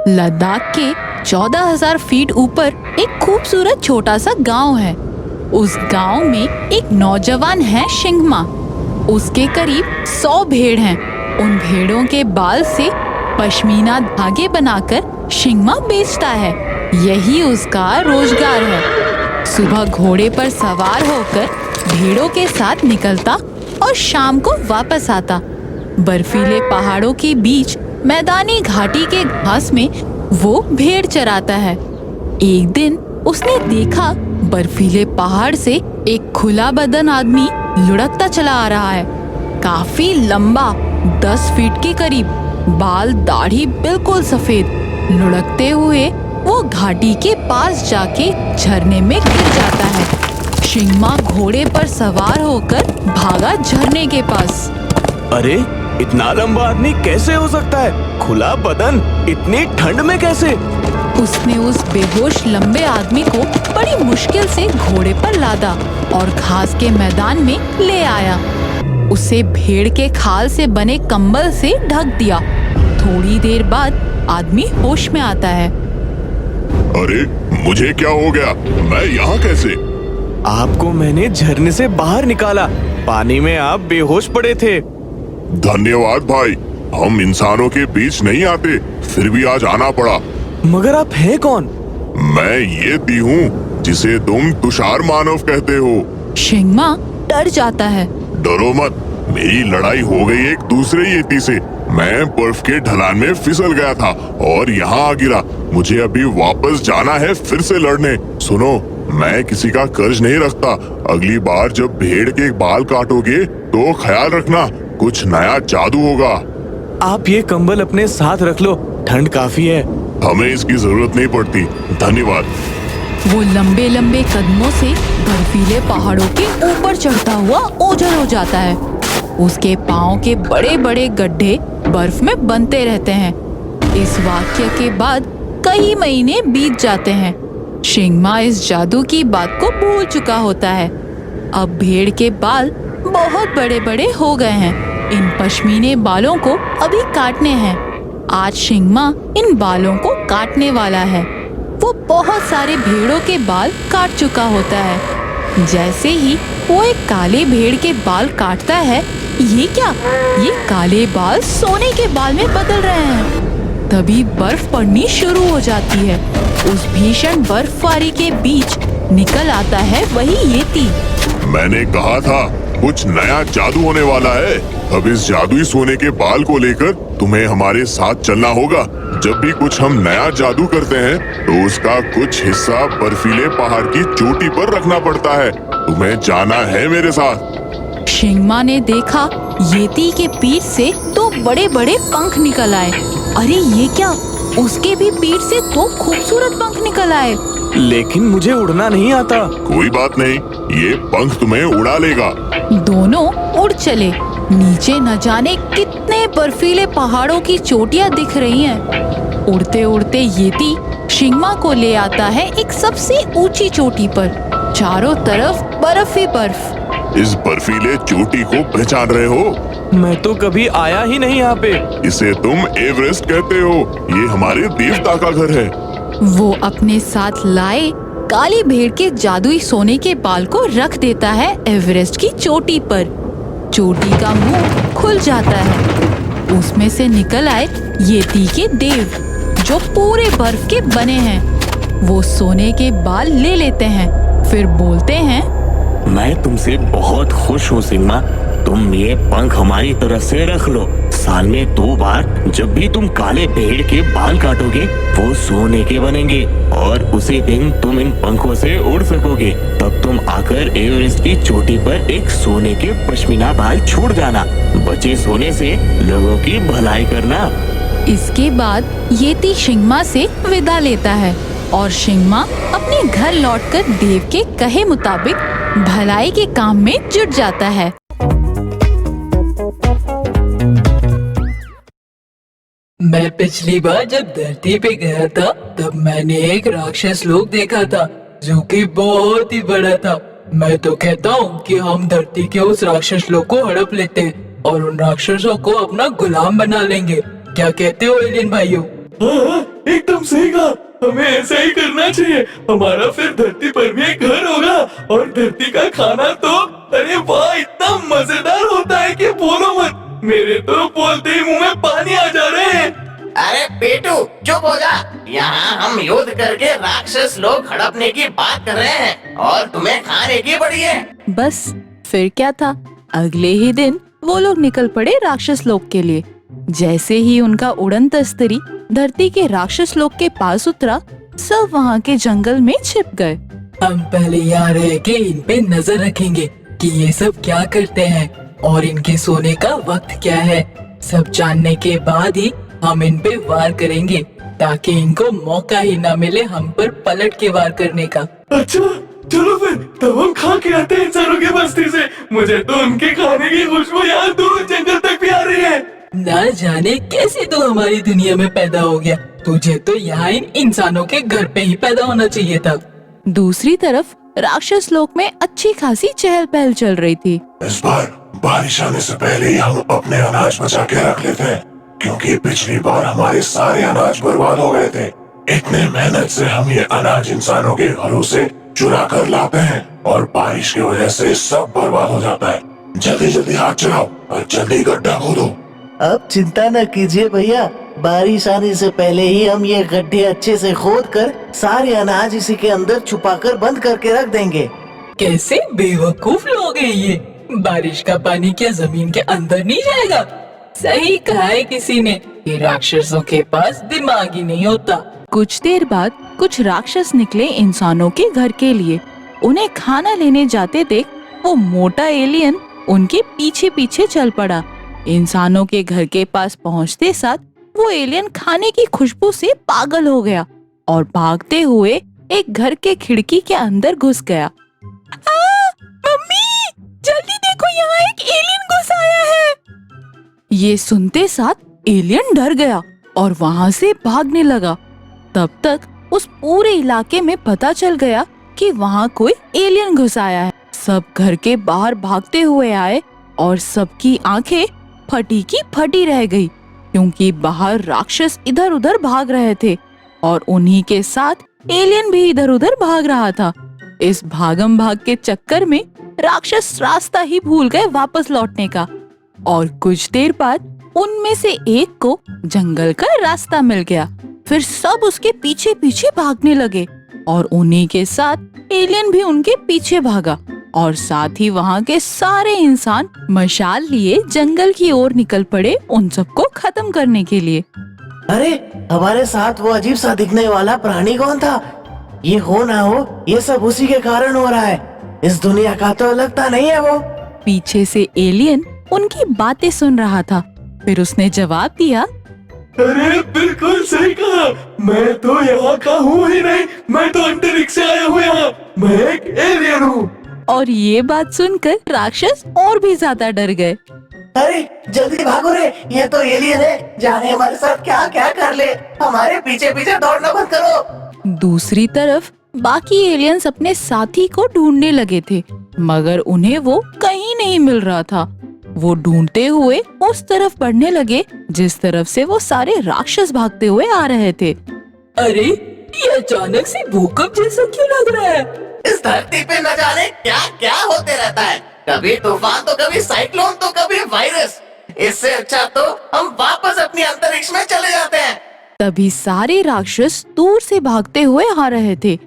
लद्दाख के 14,000 फीट ऊपर एक खूबसूरत छोटा सा गांव है। उस गांव में एक नौजवान है शिंगमा। उसके करीब 100 भेड़ हैं। उन भेड़ों के बाल से पश्मीना धागे बनाकर शिंगमा बेचता है। यही उसका रोजगार है। सुबह घोड़े पर सवार होकर भेड़ों के साथ निकलता और शाम को वापस आता। बर्फीले पहाड़ों के बीच मैदानी घाटी के घास में वो भेड़ चराता है। एक दिन उसने देखा बर्फीले पहाड़ से एक खुला बदन आदमी लुढ़कता चला आ रहा है। काफी लंबा, 10 फीट के करीब, बाल दाढ़ी बिल्कुल सफेद। लुढ़कते हुए वो घाटी के पास जाके झरने में गिर जाता है। शिंगमा घोड़े पर सवार होकर भागा झरने के पास। अरे, इतना लंबा आदमी कैसे हो सकता है? खुला बदन, इतनी ठंड में कैसे? उसने उस बेहोश लंबे आदमी को बड़ी मुश्किल से घोड़े पर लादा और घास के मैदान में ले आया। उसे भेड़ के खाल से बने कंबल से ढक दिया। थोड़ी देर बाद आदमी होश में आता है। अरे, मुझे क्या हो गया? मैं यहाँ कैसे? आपको मैंने झरने से बाहर निकाला। पानी में आप बेहोश पड़े थे। धन्यवाद भाई, हम इंसानों के बीच नहीं आते, फिर भी आज आना पड़ा। मगर आप हैं कौन? मैं येती हूँ, जिसे तुम तुषार मानव कहते हो। शिंगमा डर जाता है। डरो मत, मेरी लड़ाई हो गई एक दूसरे येती से। मैं बर्फ के ढलान में फिसल गया था और यहाँ आ गिरा। मुझे अभी वापस जाना है फिर से लड़ने। सुनो, मैं किसी का कर्ज नहीं रखता। अगली बार जब भेड़ के बाल काटोगे तो ख्याल रखना, कुछ नया जादू होगा। आप ये कंबल अपने साथ रख लो, ठंड काफी है। हमें इसकी जरूरत नहीं पड़ती, धन्यवाद। वो लंबे लंबे कदमों से बर्फीले पहाड़ों के ऊपर चढ़ता हुआ ओझल हो जाता है। उसके पाँव के बड़े बड़े गड्ढे बर्फ में बनते रहते हैं। इस वाक्य के बाद कई महीने बीत जाते हैं। शिंगमा इस जादू की बात को भूल चुका होता है। अब भेड़ के बाल बहुत बड़े बड़े हो गए हैं। इन पश्मीने बालों को अभी काटने हैं। आज शिंगमा इन बालों को काटने वाला है। वो बहुत सारे भेड़ों के बाल काट चुका होता है। जैसे ही वो एक काले भेड़ के बाल काटता है, ये क्या? ये काले बाल सोने के बाल में बदल रहे हैं। तभी बर्फ पड़नी शुरू हो जाती है। उस भीषण बर्फबारी के बीच निकल आता है वही येती। मैंने कहा था कुछ नया जादू होने वाला है। अब इस जादुई सोने के बाल को लेकर तुम्हें हमारे साथ चलना होगा। जब भी कुछ हम नया जादू करते हैं तो उसका कुछ हिस्सा बर्फीले पहाड़ की चोटी पर रखना पड़ता है। तुम्हें जाना है मेरे साथ। शिंगमा ने देखा येती के पीठ से 2 बड़े बड़े पंख निकल आए। अरे ये क्या? उसके भी पीठ से 2 खूबसूरत पंख निकल आए। लेकिन मुझे उड़ना नहीं आता। कोई बात नहीं, ये पंख तुम्हें उड़ा लेगा। दोनों उड़ चले। नीचे न जाने कितने बर्फीले पहाड़ों की चोटियां दिख रही हैं। उड़ते उड़ते येती शिंगमा को ले आता है एक सबसे ऊंची चोटी पर। चारों तरफ बर्फ ही बर्फ। इस बर्फीले चोटी को पहचान रहे हो? मैं तो कभी आया ही नहीं यहाँ पे। इसे तुम एवरेस्ट कहते हो। ये हमारे देवता का घर है। वो अपने साथ लाए काली भेड़ के जादुई सोने के बाल को रख देता है एवरेस्ट की चोटी पर। चोटी का मुंह खुल जाता है। उसमें से निकल आए येती के देव, जो पूरे बर्फ के बने हैं। वो सोने के बाल ले लेते हैं, फिर बोलते हैं, मैं तुमसे बहुत खुश हूँ सिंगमा। तुम ये पंख हमारी तरफ से रख लो। साल में 2 बार जब भी तुम काले भेड़ के बाल काटोगे वो सोने के बनेंगे और उसी दिन तुम इन पंखों से उड़ सकोगे। तब तुम आकर एवरेस्ट की चोटी पर एक सोने के पश्मीना बाल छोड़ जाना। बचे सोने से लोगों की भलाई करना। इसके बाद येती शिंगमा से विदा लेता है और शिंगमा अपने घर लौटकर देव के कहे मुताबिक भलाई के काम में जुट जाता है। मैं पिछली बार जब धरती पे गया था तब मैंने एक राक्षस लोग देखा था जो कि बहुत ही बड़ा था। मैं तो कहता हूँ कि हम धरती के उस राक्षस लोग को हड़प लेते हैं और उन राक्षसों को अपना गुलाम बना लेंगे। क्या कहते हो एलियन भाइयों? हाँ, एकदम सही कहा। हमें ऐसा ही करना चाहिए। हमारा फिर धरती पर भी एक घर होगा और धरती का खाना तो अरे वाह इतना मजेदार होता है कि बोलो मत। मेरे तो बोलते ही मुंह में पानी आ जा रहे हैं। अरे पेटू चुप हो जा। यहाँ हम युद्ध करके राक्षस लोग हड़पने की बात कर रहे हैं और तुम्हें खाने की पड़ी है। बस फिर क्या था, अगले ही दिन वो लोग निकल पड़े राक्षस लोग के लिए। जैसे ही उनका उड़न तस्तरी धरती के राक्षस लोग के पास उतरा, सब वहाँ के जंगल में छिप गए। हम पहले यहाँ रह के इन पे नजर रखेंगे कि ये सब क्या करते हैं और इनके सोने का वक्त क्या है। सब जानने के बाद ही हम इन पे वार करेंगे ताकि इनको मौका ही ना मिले हम पर पलट के वार करने का। अच्छा चलो फिर तब हम खा के आते हैं इंसानों की बस्ती से। मुझे तो उनके खाने की खुशबू यहाँ दूर जंगल तक भी आ रही है। ना जाने कैसे तू हमारी दुनिया में पैदा हो गया। तुझे तो यहाँ इन इंसानों के घर पे ही पैदा होना चाहिए था। दूसरी तरफ राक्षस लोक में अच्छी खासी चहल पहल चल रही थी। इस बार बारिश आने से पहले ही हम अपने अनाज बचा के रख लेते हैं, क्योंकि पिछली बार हमारे सारे अनाज बर्बाद हो गए थे। इतने मेहनत से हम ये अनाज इंसानों के घरों से चुरा कर लाते हैं और बारिश की वजह से सब बर्बाद हो जाता है। जल्दी जल्दी हाथ चलाओ और जल्दी गड्ढा खोदो। अब चिंता न कीजिए भैया, बारिश आने से पहले ही हम ये गड्ढे अच्छे से खोद कर सारे अनाज इसी के अंदर छुपाकर बंद करके रख देंगे। कैसे बेवकूफ लोग हैं ये। बारिश का पानी क्या जमीन के अंदर नहीं जाएगा? सही कहा है किसी ने, ये राक्षसों के पास दिमाग ही नहीं होता। कुछ देर बाद कुछ राक्षस निकले इंसानों के घर के लिए। उन्हें खाना लेने जाते देख वो मोटा एलियन उनके पीछे पीछे चल पड़ा। इंसानों के घर के पास पहुंचते साथ वो एलियन खाने की खुशबू से पागल हो गया और भागते हुए एक घर के खिड़की के अंदर घुस गया। मम्मी, जल्दी देखो, यहाँ एक एलियन घुस आया है। ये सुनते साथ एलियन डर गया और वहाँ से भागने लगा। तब तक उस पूरे इलाके में पता चल गया कि वहाँ कोई एलियन घुस आया है। सब घर के बाहर भागते हुए आए और सबकी आंखें फटी की फटी रह गई, क्योंकि बाहर राक्षस इधर उधर भाग रहे थे और उन्हीं के साथ एलियन भी इधर उधर भाग रहा था। इस भागम भाग के चक्कर में राक्षस रास्ता ही भूल गए वापस लौटने का और कुछ देर बाद उनमें से एक को जंगल का रास्ता मिल गया। फिर सब उसके पीछे पीछे भागने लगे और उन्हीं के साथ एलियन भी उनके पीछे भागा और साथ ही वहाँ के सारे इंसान मशाल लिए जंगल की ओर निकल पड़े उन सबको खत्म करने के लिए। अरे हमारे साथ वो अजीब सा दिखने वाला प्राणी कौन था? ये हो ना हो ये सब उसी के कारण हो रहा है। इस दुनिया का तो लगता नहीं है वो। पीछे से एलियन उनकी बातें सुन रहा था। फिर उसने जवाब दिया, अरे बिल्कुल सही कहा। मैं तो यहाँ का हूँ ही नहीं, मैं तो अंतरिक्ष से आया हुआ यहाँ। मैं एक एलियन हूँ। और ये बात सुनकर राक्षस और भी ज्यादा डर गए। अरे जल्दी भागो रे, ये तो एलियन है। जाने हमारे साथ क्या क्या कर ले। हमारे पीछे पीछे दौड़ना बंद करो। दूसरी तरफ बाकी एलियंस अपने साथी को ढूंढने लगे थे, मगर उन्हें वो कहीं नहीं मिल रहा था। वो ढूंढते हुए उस तरफ बढ़ने लगे जिस तरफ से वो सारे राक्षस भागते हुए आ रहे थे। अरे ये अचानक से भूकंप जैसा क्यों लग रहा है? इस धरती पे न जाने क्या क्या होते रहता है। कभी तूफान तो कभी साइक्लोन तो कभी वायरस। इससे अच्छा तो हम वापस अपनी अंतरिक्ष में चले जाते हैं। तभी सारे राक्षस दूर से भागते हुए आ रहे थे।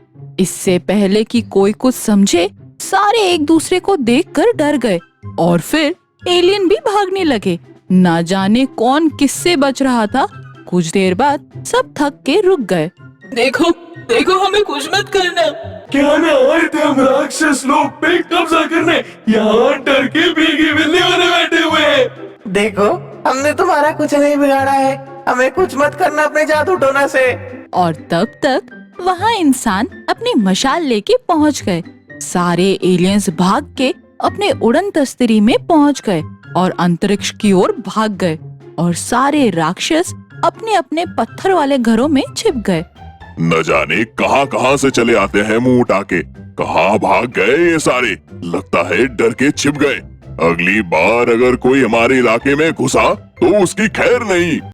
इससे पहले कि कोई कुछ समझे, सारे एक दूसरे को देखकर डर गए और फिर एलियन भी भागने लगे। ना जाने कौन किससे बच रहा था। कुछ देर बाद सब थक के रुक गए। देखो देखो, हमें कुछ मत करना। क्या ना आए थे हम राक्षस लोग पे कब्जा करने। यहाँ डर के भीगी बिल्ली बने बैठे हुए हैं। देखो हमने तुम्हारा कुछ नहीं बिगाड़ा है। हमें कुछ मत करना अपने जादू टोना से। और तब तक वहाँ इंसान अपनी मशाल लेके पहुँच गए। सारे एलियंस भाग के अपने उड़न तस्तरी में पहुँच गए और अंतरिक्ष की ओर भाग गए और सारे राक्षस अपने अपने पत्थर वाले घरों में छिप गए। न जाने कहां कहां से चले आते हैं मुंह उठा के। कहां भाग गए ये सारे? लगता है डर के छिप गए। अगली बार अगर कोई हमारे इलाके में घुसा तो उसकी खैर नहीं।